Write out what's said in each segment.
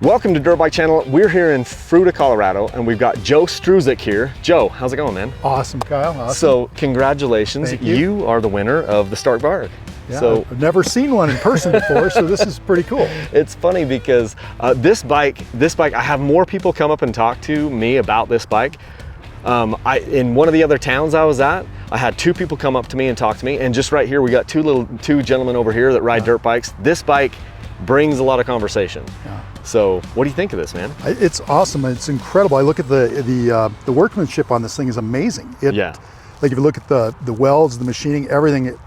Welcome to Dirt Bike Channel. We're here in Fruita, Colorado, and we've got Joe Struzyk here. Joe, how's it going, man? Awesome, Kyle. Awesome. So, congratulations. Thank you. You are the winner of the Stark Varg. Yeah, So I've never seen one in person before, so this is pretty cool. it's funny because this bike, I have more people come up and talk to me about this bike. In one of the other towns I was at, I had two people come up to me and talk to me, and just right here, we got two gentlemen over here that ride dirt bikes. This bike brings a lot of conversation. Yeah. So what do you think of this, man? It's awesome. It's incredible. I look at the workmanship on this thing is amazing. Yeah. Like if you look at the welds, the machining, everything,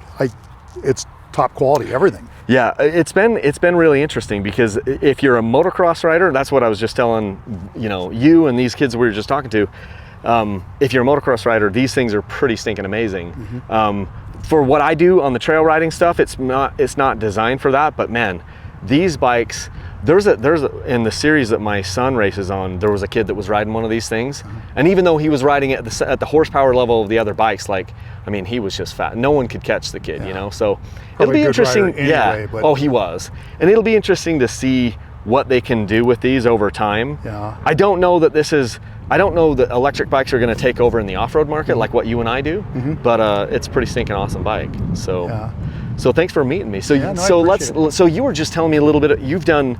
it's top quality, everything. Yeah, it's been really interesting because if you're a motocross rider, that's what I was just telling, you and these kids we were just talking to. If you're a motocross rider, these things are pretty stinking amazing. Mm-hmm. For what I do on the trail riding stuff, it's not designed for that. But man, these bikes, there's in the series that my son races on, there was a kid that was riding one of these things, and even though he was riding it at the horsepower level of the other bikes, he was just fat. No one could catch the kid, So Probably it'll be interesting. Anyway, yeah. but... Oh, he was, and it'll be interesting to see what they can do with these over time. Yeah. I don't know that electric bikes are going to take over in the off-road market like what you and I do, but it's a pretty stinking awesome bike. So. Yeah. So thanks for meeting me. So so you were just telling me a little bit. You've done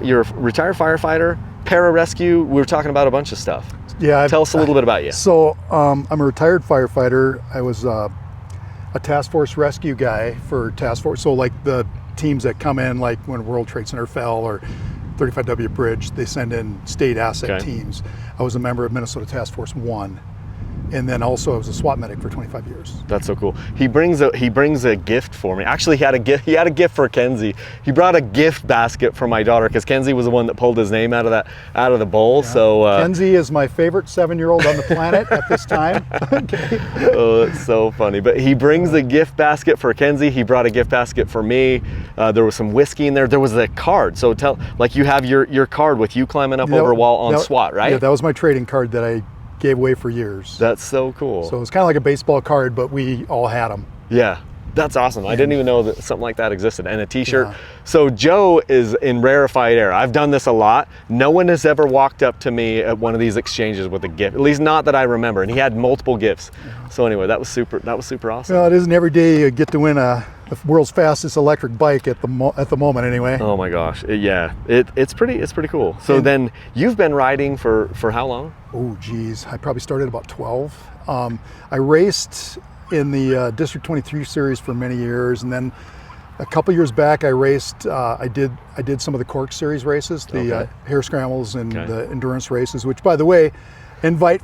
you're a retired firefighter, pararescue. We were talking about a bunch of stuff. Yeah. Tell us a little bit about you. So I'm a retired firefighter. I was a task force rescue guy for task force. So like the teams that come in, like when World Trade Center fell or 35W Bridge, they send in state asset teams. I was a member of Minnesota Task Force 1. And then also I was a SWAT medic for 25 years. That's so cool. He brings a gift for me. Actually, he had a gift for Kenzie. He brought a gift basket for my daughter because Kenzie was the one that pulled his name out of the bowl. Yeah. So Kenzie is my favorite 7-year-old on the planet at this time. Okay. Oh, it's so funny. But he brings the gift basket for Kenzie. He brought a gift basket for me. There was some whiskey in there. There was a card. So you have your card with you climbing up over a wall on SWAT, right? Yeah, that was my trading card that I gave away for years. That's so cool. So it's kind of like a baseball card, but we all had them. Yeah, that's awesome. I didn't even know that something like that existed. And a t-shirt. Yeah. So Joe is in rarefied air. I've done this a lot. No one has ever walked up to me at one of these exchanges with a gift, at least not that I remember. And he had multiple gifts. Yeah. So anyway, that was super awesome. Well, it isn't every day you get to win the world's fastest electric bike at the moment anyway. Oh my gosh. It's pretty cool. So then you've been riding for how long? Oh geez, I probably started about 12. I raced in the District 23 series for many years, and then a couple years back I raced, I did some of the Cork series races, the hare scrambles and the endurance races, which by the way, invite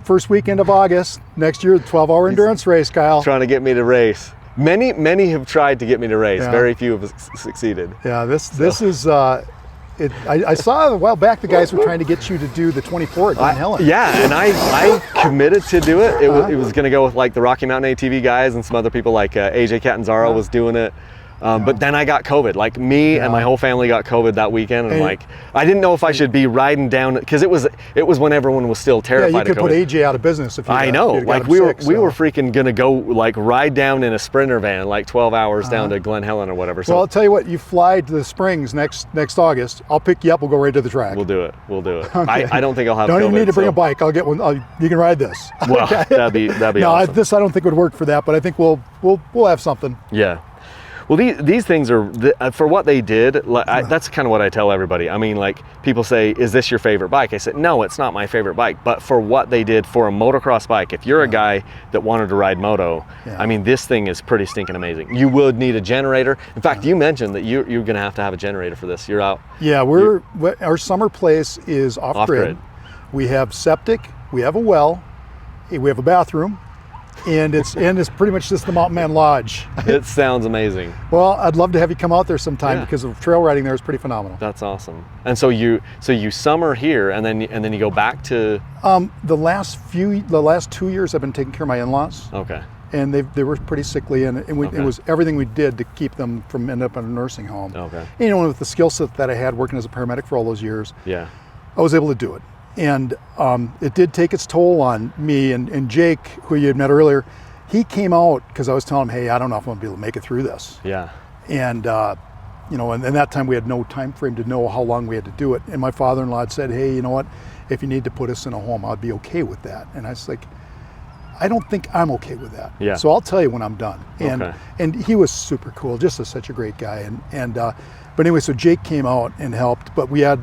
first weekend of August, next year, the 12-hour endurance race, Kyle. Trying to get me to race. Many have tried to get me to race. Yeah. Very few have succeeded. Yeah, this is, I saw a while back the guys were trying to get you to do the 24 at Glen Helen. Yeah, and I committed to do it. It was going to go with like the Rocky Mountain ATV guys and some other people like AJ Catanzaro was doing it. But then I got COVID. Like me and my whole family got COVID that weekend, and I didn't know if I should be riding down because it was when everyone was still terrified. Yeah, you could of COVID. put AJ out of business if you. I know. Like we were freaking gonna go like ride down in a Sprinter van like 12 hours down to Glen Helen or whatever. So well, I'll tell you what. You fly to the Springs next August. I'll pick you up. We'll go right to the track. We'll do it. Okay. I don't think I'll have. Don't COVID, even need to bring a bike. I'll get one. You can ride this. Well, that'd be no, awesome. This I don't think would work for that, but I think we'll have something. Yeah. Well, these things are, for what they did, that's kind of what I tell everybody. I mean, like, people say, is this your favorite bike? I said, no, it's not my favorite bike. But for what they did for a motocross bike, if you're a guy that wanted to ride moto, I mean, this thing is pretty stinking amazing. You would need a generator. In fact, you mentioned that you're going to have a generator for this. You're out. Yeah, our summer place is off-grid. We have septic, we have a well, we have a bathroom. And it's pretty much just the Mountain Man Lodge. It sounds amazing. Well, I'd love to have you come out there sometime because the trail riding there is pretty phenomenal. That's awesome. And so you summer here, and then you go back to. The last 2 years I've been taking care of my in-laws. Okay. And they were pretty sickly, and it was everything we did to keep them from ending up in a nursing home. Okay. And, with the skill set that I had working as a paramedic for all those years, I was able to do it. And it did take its toll on me and Jake, who you had met earlier. He came out because I was telling him, hey, I don't know if I'm going to be able to make it through this. Yeah. And you know, and that time we had no time frame to know how long we had to do it. And my father-in-law said, hey, you know what, if you need to put us in a home, I'd be okay with that. And I was like, I don't think I'm okay with that. Yeah. So I'll tell you when I'm done. And Okay. and he was super cool, just such a great guy. But anyway, so Jake came out and helped. But we had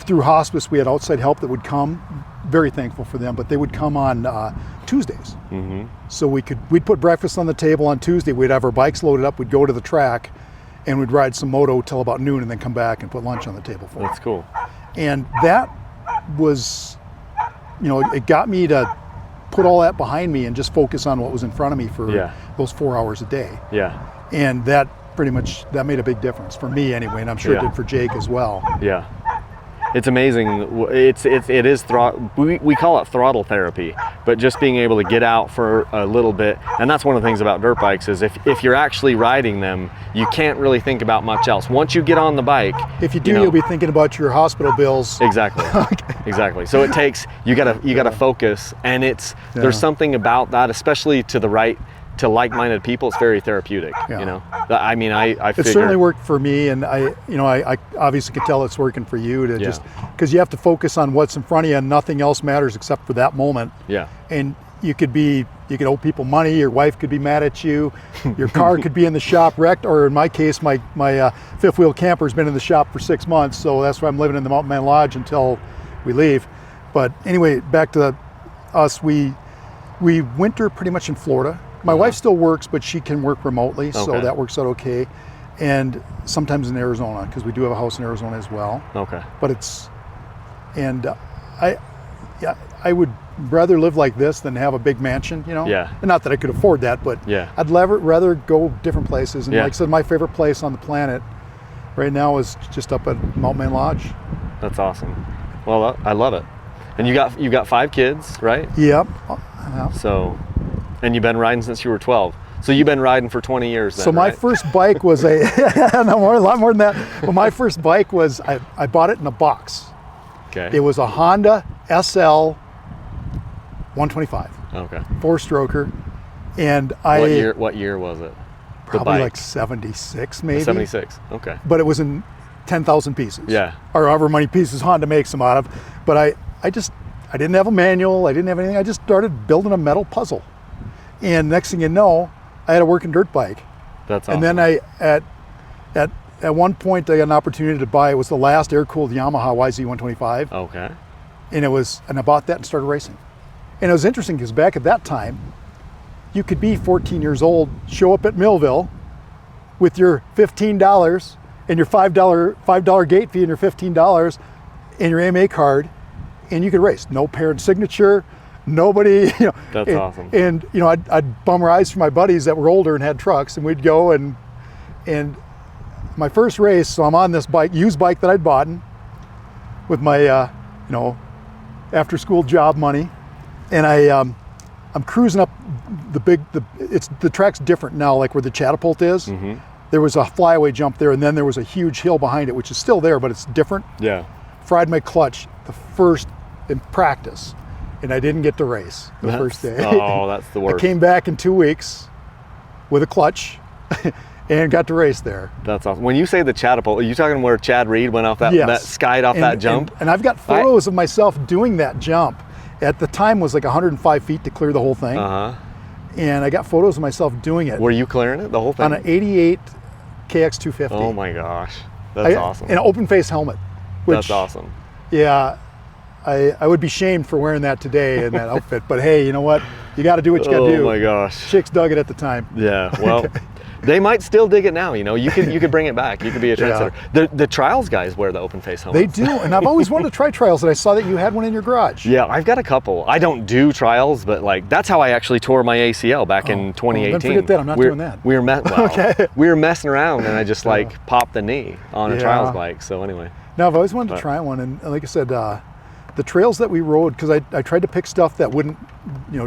through hospice, we had outside help that would come. Very thankful for them, but they would come on Tuesdays. Mm-hmm. So we'd put breakfast on the table on Tuesday. We'd have our bikes loaded up. We'd go to the track, and we'd ride some moto till about noon, and then come back and put lunch on the table for them. That's cool. And that was, you know, it got me to put all that behind me and just focus on what was in front of me for those 4 hours a day. Yeah. And that pretty much, that made a big difference for me anyway, and I'm sure it did for Jake as well. Yeah. It's amazing. It is we call it throttle therapy, but just being able to get out for a little bit. And that's one of the things about dirt bikes is if you're actually riding them, you can't really think about much else. Once you get on the bike, if you do, you'll be thinking about your hospital bills. Exactly. Exactly. So it takes, you gotta focus, and there's something about that, especially to like-minded people. It's very therapeutic. You know, I mean, I it certainly worked for me, and I obviously can tell it's working for you to just, because you have to focus on what's in front of you and nothing else matters except for that moment. Yeah. And you could owe people money, your wife could be mad at you, your car could be in the shop wrecked, or in my case, my fifth wheel camper's been in the shop for 6 months, so that's why I'm living in the Mountain Man Lodge until we leave. But anyway, back to us, we winter pretty much in Florida. My wife still works, but she can work remotely, so that works out okay. And sometimes in Arizona, because we do have a house in Arizona as well. Okay. But I would rather live like this than have a big mansion, you know? Yeah. And not that I could afford that, but I'd rather go different places. And like I said, my favorite place on the planet right now is just up at Mountain Man Lodge. That's awesome. Well, I love it. And you got 5 kids, right? Yep. So, and you've been riding since you were 12. So you've been riding for 20 years then, So my first bike was a lot more than that. But my first bike was, I bought it in a box. Okay. It was a Honda SL 125. Okay. 4-stroker. And what year was it? Probably like 76 maybe. 76. Okay. But it was in 10,000 pieces. Yeah. Or however many pieces Honda makes them out of. But I didn't have a manual, I didn't have anything. I just started building a metal puzzle. And next thing you know, I had a working dirt bike. That's awesome. And then at one point I got an opportunity to buy, it was the last air-cooled Yamaha YZ125. Okay. And I bought that and started racing. And it was interesting because back at that time, you could be 14 years old, show up at Millville with your $15 and your $5 gate fee and your $15 and your AMA card, and you could race. No parent signature, nobody, you know. That's awesome. And you know, I'd bum rides for my buddies that were older and had trucks, and we'd go and my first race, so I'm on this used bike that I'd bought with my after school job money, and I'm cruising up the track's different now, like where the catapult is. Mm-hmm. There was a flyaway jump there, and then there was a huge hill behind it, which is still there, but it's different. Yeah. Fried my clutch the first in practice, and I didn't get to race the first day. Oh, that's the worst. I came back in 2 weeks with a clutch and got to race there. That's awesome. When you say the catapult, are you talking where Chad Reed went off that skied off that jump? And I've got photos of myself doing that jump. At the time, it was like 105 feet to clear the whole thing. Uh-huh. And I got photos of myself doing it. Were you clearing it, the whole thing? On an 88 KX250. Oh my gosh, that's awesome. And an open face helmet. That's awesome. Yeah, I would be shamed for wearing that today in that outfit, but hey, you know what? You got to do what you got to do. Oh my gosh. Chicks dug it at the time. Yeah, well, they might still dig it now. You know, you could bring it back. You could be a trendsetter. Yeah. The trials guys wear the open face helmets. They do, and I've always wanted to try trials, and I saw that you had one in your garage. Yeah, I've got a couple. I don't do trials, but like that's how I actually tore my ACL back in 2018. Then forget that. I'm not doing that. We were messing around, and I just popped the knee on a trials bike. So anyway. Now, I've always wanted to try one, and like I said, the trails that we rode, because I tried to pick stuff that wouldn't,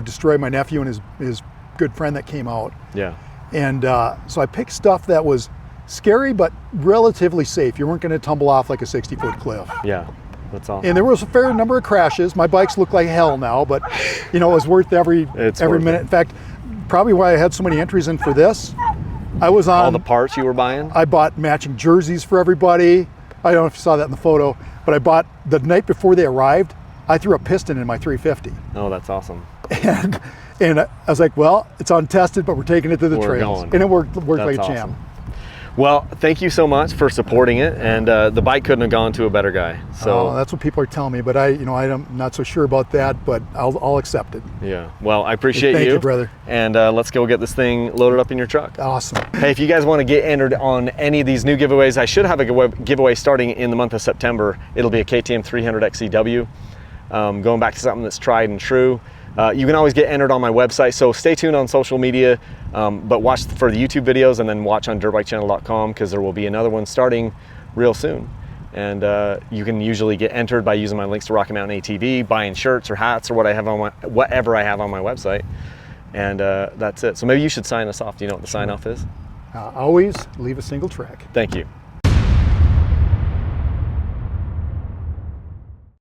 destroy my nephew and his good friend that came out. Yeah. And so I picked stuff that was scary but relatively safe. You weren't going to tumble off like a 60-foot cliff. Yeah, that's awesome. And there was a fair number of crashes. My bikes look like hell now, but it was worth every minute. In fact, probably why I had so many entries in for this I was on all the parts you were buying? I bought matching jerseys for everybody. I don't know if you saw that in the photo, but I bought, the night before they arrived, I threw a piston in my 350. Oh, that's awesome. And I was like, well, it's untested, but we're taking it to the We're trails. going. And it worked That's like a awesome. champ. Well, thank you so much for supporting it, and the bike couldn't have gone to a better guy. So That's what people are telling me, but I'm not so sure about that, but I'll accept it. yeah, well, I appreciate Thank you, brother. And let's go get this thing loaded up in your truck. Awesome. Hey, if you guys want to get entered on any of these new giveaways, I should have a giveaway starting in the month of September. It'll be a KTM 300 XCW, going back to something that's tried and true. You can always get entered on my website, so stay tuned on social media, but watch for the YouTube videos and then watch on dirtbikechannel.com, because there will be another one starting real soon. And you can usually get entered by using my links to Rocky Mountain ATV, buying shirts or hats or whatever I have on my website. And that's it. So maybe you should sign us off. Do you know what the sign off is? Always leave a single track. Thank you.